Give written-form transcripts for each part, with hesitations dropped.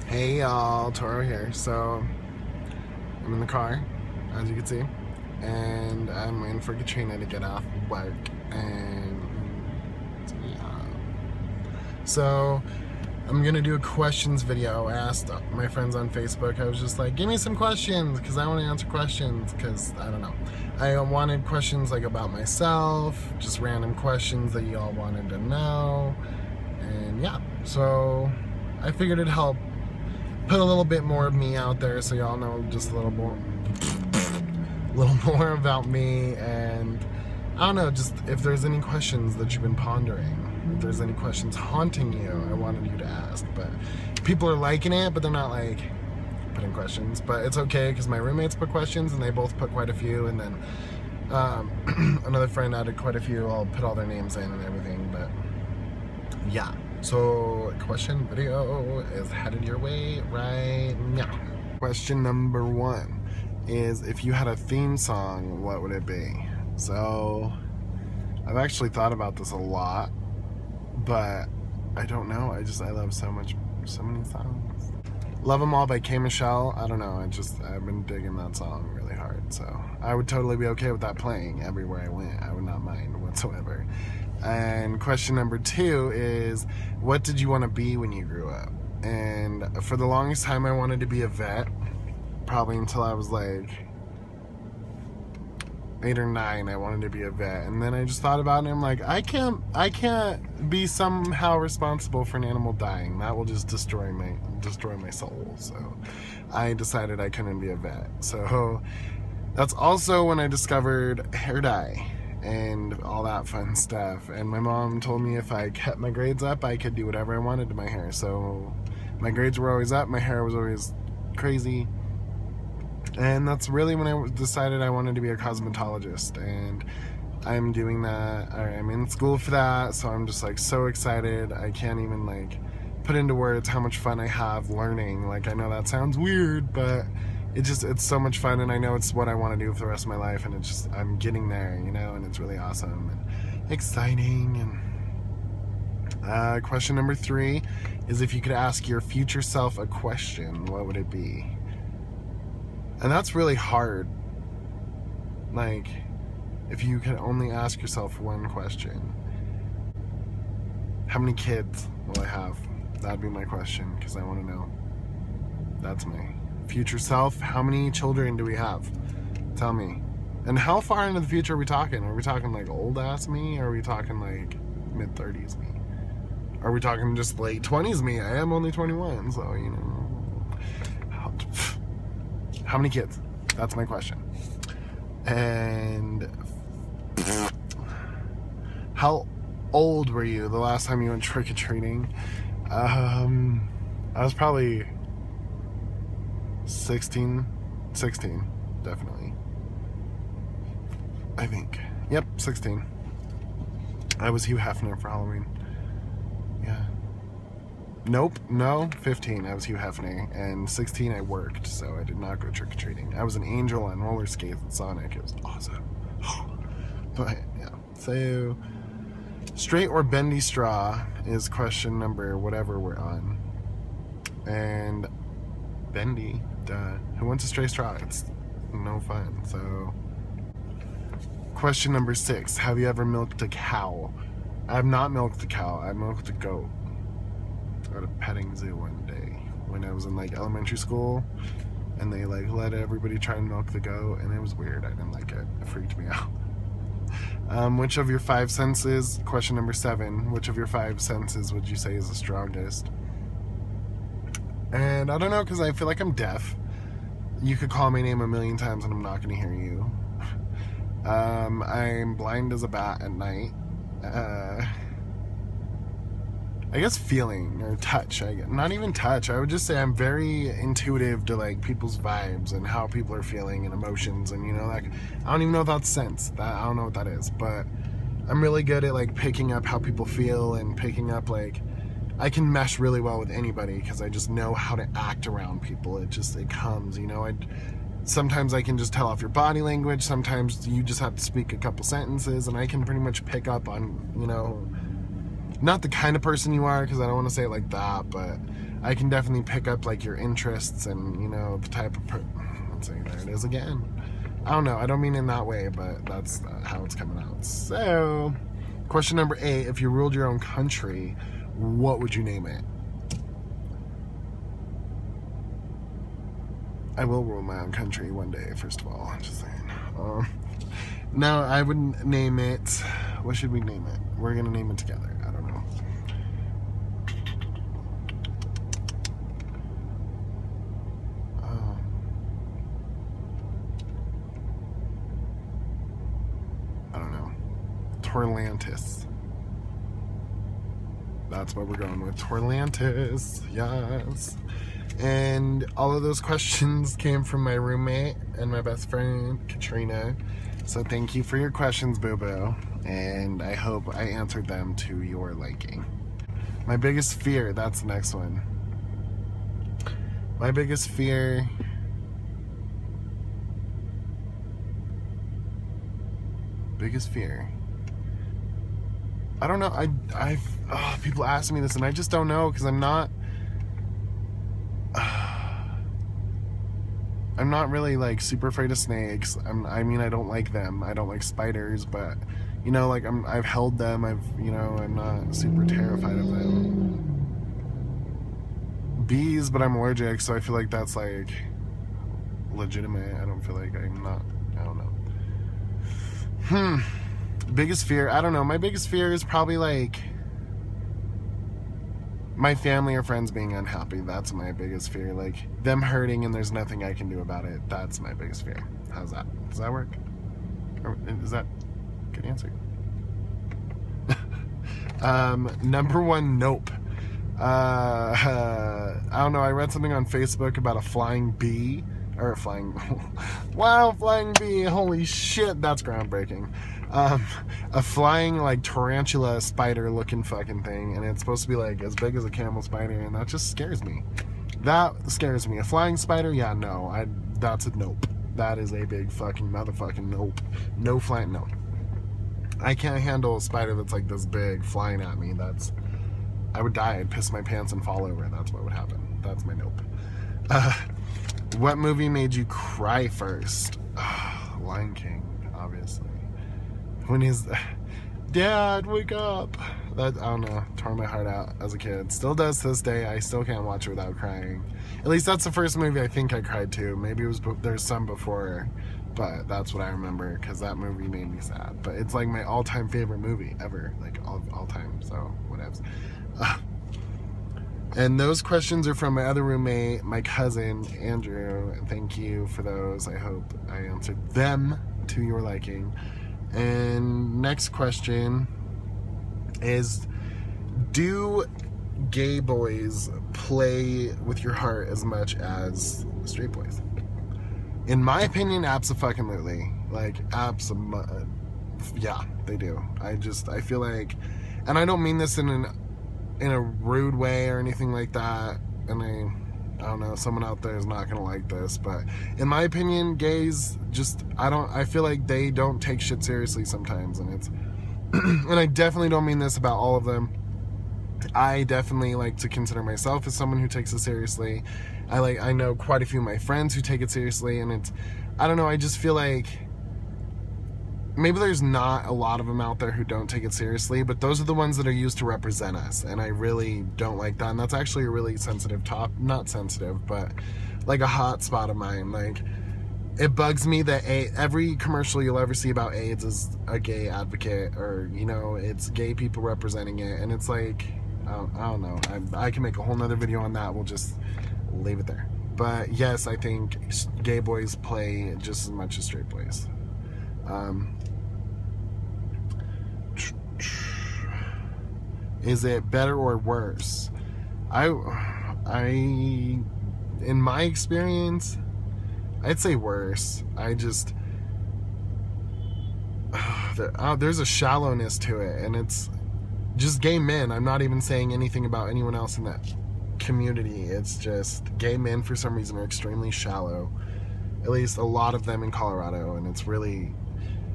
Hey y'all, Toro here. So I'm in the car, as you can see, and I'm waiting for Katrina to get off work. And yeah, so I'm gonna do a questions video. I asked my friends on Facebook. I was just like, give me some questions, because I want to answer questions. Because I don't know, I wanted questions like about myself, just random questions that y'all wanted to know. And yeah, so I figured it'd help put a little bit more of me out there so y'all know just a little more about me. And I don't know, just if there's any questions that you've been pondering, if there's any questions haunting you, I wanted you to ask. But people are liking it, but they're not like putting questions. But it's okay, because my roommates put questions and they both put quite a few, and then another friend added quite a few. I'll put all their names in and everything. But yeah, so question video is headed your way right now. Question number 1 is, if you had a theme song, what would it be? So I've actually thought about this a lot, but I don't know. I love so many songs. Love 'Em All by K. Michelle. I don't know, I've been digging that song really hard, so I would totally be okay with that playing everywhere I went. I would not mind whatsoever. And question number 2 is, what did you want to be when you grew up? And for the longest time, I wanted to be a vet, probably until I was like 8 or 9. I wanted to be a vet, and then I just thought about it, and I'm like, I can't be somehow responsible for an animal dying. That will just destroy my soul. So I decided I couldn't be a vet. So that's also when I discovered hair dye and all that fun stuff. And my mom told me if I kept my grades up, I could do whatever I wanted to my hair. So my grades were always up, my hair was always crazy. And that's really when I decided I wanted to be a cosmetologist. And I'm doing that, I'm in school for that, so I'm just like so excited. I can't even like put into words how much fun I have learning. Like, I know that sounds weird, but it's so much fun, and I know it's what I want to do for the rest of my life, and I'm getting there, you know, and it's really awesome and exciting. And question number 3 is, if you could ask your future self a question, what would it be? And that's really hard. Like, if you could only ask yourself one question, how many kids will I have? That'd be my question, because I want to know. That's my future self. How many children do we have? Tell me. And how far into the future are we talking? Are we talking like old ass me? Or are we talking like mid-30s me? Are we talking just late 20s me? I am only 21, so you know. How many kids? That's my question. And how old were you the last time you went trick-or-treating? I was probably 16, definitely. I think. Yep, 16. I was Hugh Hefner for Halloween. Yeah. Nope, no, 15. I was Hugh Hefner, and 16 I worked, so I did not go trick-or-treating. I was an angel on roller skates at Sonic. It was awesome. But yeah, so straight or bendy straw is question number whatever we're on. And bendy, duh. Who wants a straight straw? It's no fun. So question number 6, have you ever milked a cow? I have not milked a cow. I milked a goat at a petting zoo one day when I was in like elementary school, and they like let everybody try and milk the goat, and it was weird. I didn't like it. It freaked me out. Which of your 5 senses, question number 7, which of your 5 senses would you say is the strongest? And I don't know, because I feel like I'm deaf. You could call my name a million times and I'm not going to hear you. I'm blind as a bat at night. I guess feeling or touch. Not even touch. I would just say I'm very intuitive to like people's vibes and how people are feeling and emotions, and you know, like I don't even know if that's sense. I don't know what that is, but I'm really good at like picking up how people feel and picking up like I can mesh really well with anybody because I just know how to act around people. It comes, you know. Sometimes I can just tell off your body language. Sometimes you just have to speak a couple sentences, and I can pretty much pick up on, you know, not the kind of person you are, because I don't want to say it like that, but I can definitely pick up like your interests and, you know, the type of let's see, there it is again. I don't know, I don't mean in that way, but that's how it's coming out. So question number 8, if you ruled your own country, what would you name it? I will rule my own country one day, first of all, I'm just saying. No, I would name it, what should we name it? We're gonna name it together, I don't know. I don't know. Torlantis. That's what we're going with. Torlantis, yes. And all of those questions came from my roommate and my best friend, Katrina. So thank you for your questions, boo-boo. And I hope I answered them to your liking. My biggest fear, that's the next one. My biggest fear... Biggest fear... I don't know, people ask me this and I just don't know because I'm not really like super afraid of snakes. I mean, I don't like them. I don't like spiders, but you know, like I've held them. You know, I'm not super terrified of them. Bees, but I'm allergic, so I feel like that's like legitimate. I don't feel like I don't know. Biggest fear, I don't know. My biggest fear is probably like my family or friends being unhappy. That's my biggest fear. Like them hurting and there's nothing I can do about it. That's my biggest fear. How's that? Does that work? Or is that a good answer? Number 1, nope. I don't know. I read something on Facebook about a flying bee. Or a flying... wow, flying bee. Holy shit, that's groundbreaking. A flying, like, tarantula spider looking fucking thing, and it's supposed to be, like, as big as a camel spider, and that just scares me. That scares me. A flying spider? Yeah, no. That's a nope. That is a big fucking motherfucking nope. No flying, no. I can't handle a spider that's, like, this big flying at me. I would die. I'd piss my pants and fall over. That's what would happen. That's my nope. What movie made you cry first? Lion King, obviously. When he's, Dad, wake up. That, I don't know, tore my heart out as a kid. Still does to this day. I still can't watch it without crying. At least that's the first movie I think I cried to. Maybe there's some before, but that's what I remember because that movie made me sad. But it's like my all-time favorite movie ever, like all time. So whatevs. And those questions are from my other roommate, my cousin, Andrew. Thank you for those. I hope I answered them to your liking. And next question is, do gay boys play with your heart as much as straight boys? In my opinion, abso-fucking-lutely. Like, yeah, they do. I feel like, and I don't mean this in a rude way or anything like that, and I don't know, someone out there is not gonna like this, but in my opinion, gays I feel like they don't take shit seriously sometimes, and it's and I definitely don't mean this about all of them. I definitely like to consider myself as someone who takes it seriously. I know quite a few of my friends who take it seriously, and I don't know, I just feel like maybe there's not a lot of them out there who don't take it seriously, but those are the ones that are used to represent us, and I really don't like that, and that's actually a really sensitive not sensitive, but like a hot spot of mine. Like, it bugs me that every commercial you'll ever see about AIDS is a gay advocate, or, you know, it's gay people representing it, and it's like, I don't know, I can make a whole nother video on that. We'll just leave it there. But yes, I think gay boys play just as much as straight boys. Is it better or worse? In my experience, I'd say worse. There's a shallowness to it, and it's just gay men. I'm not even saying anything about anyone else in that community. It's just gay men for some reason are extremely shallow. At least a lot of them in Colorado, and it's really,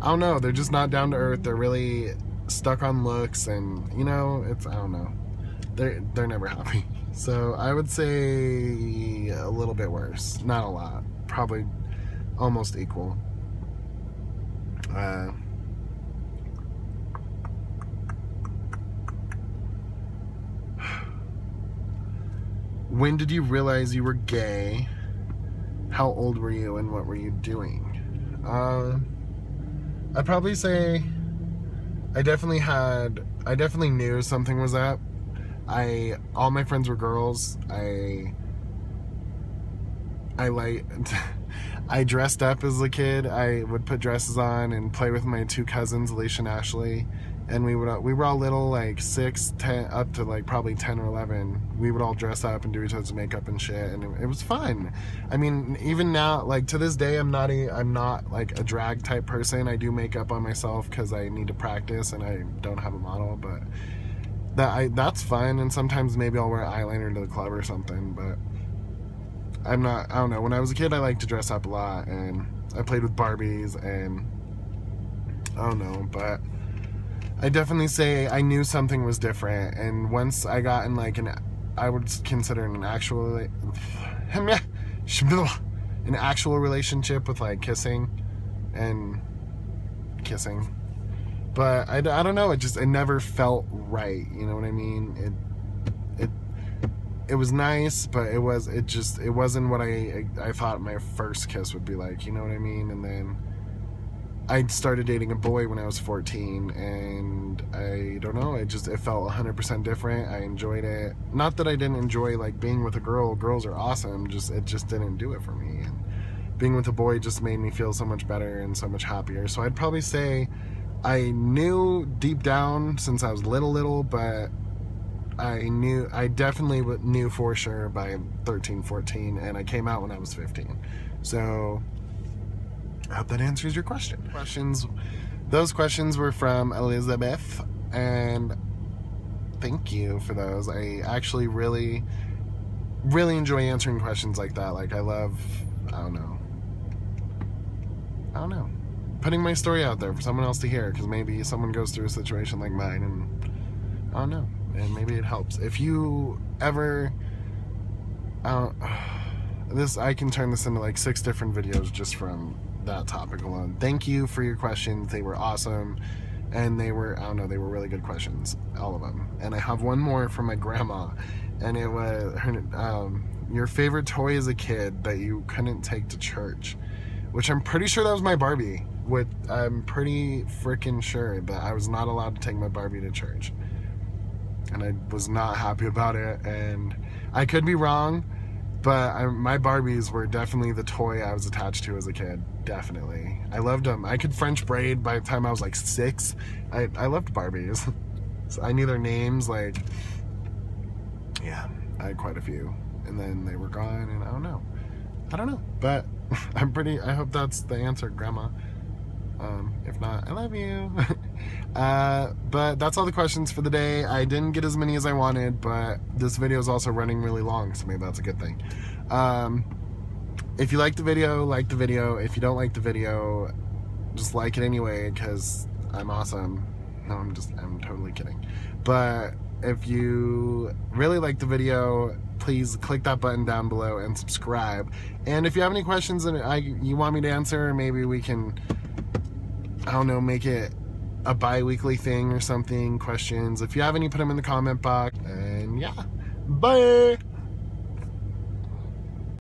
I don't know, they're just not down to earth. They're really stuck on looks, and, you know, I don't know. They're never happy. So I would say a little bit worse. Not a lot. Probably almost equal. When did you realize you were gay? How old were you and what were you doing? I'd probably say I definitely knew something was up. All my friends were girls. I dressed up as a kid. I would put dresses on and play with my two cousins, Alicia and Ashley. And we were all little, like 6, 10, up to like probably 10 or 11. We would all dress up and do each other's makeup and shit, and it was fun. I mean, even now, like to this day, I'm not like a drag type person. I do makeup on myself because I need to practice and I don't have a model, but that's fun. And sometimes maybe I'll wear eyeliner to the club or something, but I don't know. When I was a kid, I liked to dress up a lot, and I played with Barbies, and I don't know, but I definitely say I knew something was different. And once I got in like I would consider an actual relationship with like kissing, but I don't know, it never felt right, you know what I mean? It was nice, but it wasn't what I thought my first kiss would be like, you know what I mean? And then I started dating a boy when I was 14, and I don't know, it felt 100% different. I enjoyed it. Not that I didn't enjoy like being with a girl. Girls are awesome. It just didn't do it for me. And being with a boy just made me feel so much better and so much happier. So I'd probably say I knew deep down since I was little, but I definitely knew for sure by 13, 14, and I came out when I was 15. So I hope that answers your question. Those questions were from Elizabeth, and thank you for those. I actually really, really enjoy answering questions like that. Like I don't know, putting my story out there for someone else to hear, because maybe someone goes through a situation like mine, and I don't know, and maybe it helps. If you ever, I can turn this into like 6 different videos just from that topic alone. Thank you for your questions. They were awesome, and they were really good questions, all of them. And I have one more from my grandma, and it was your favorite toy as a kid that you couldn't take to church, which I'm pretty sure that was my Barbie. I'm pretty freaking sure that I was not allowed to take my Barbie to church, and I was not happy about it. And I could be wrong, but my Barbies were definitely the toy I was attached to as a kid. Definitely. I loved them. I could French braid by the time I was like 6. I loved Barbies. So I knew their names, like, yeah, I had quite a few. And then they were gone, and I don't know. But I hope that's the answer, Grandma. If not, I love you. But that's all the questions for the day. I didn't get as many as I wanted, but this video is also running really long, so maybe that's a good thing. If you like the video, like the video. If you don't like the video, just like it anyway, because I'm awesome. No, I'm totally kidding. But if you really like the video, please click that button down below and subscribe. And if you have any questions that you want me to answer, maybe we can, I don't know, make it a bi-weekly thing or something. Questions, if you have any, put them in the comment box. And yeah, bye.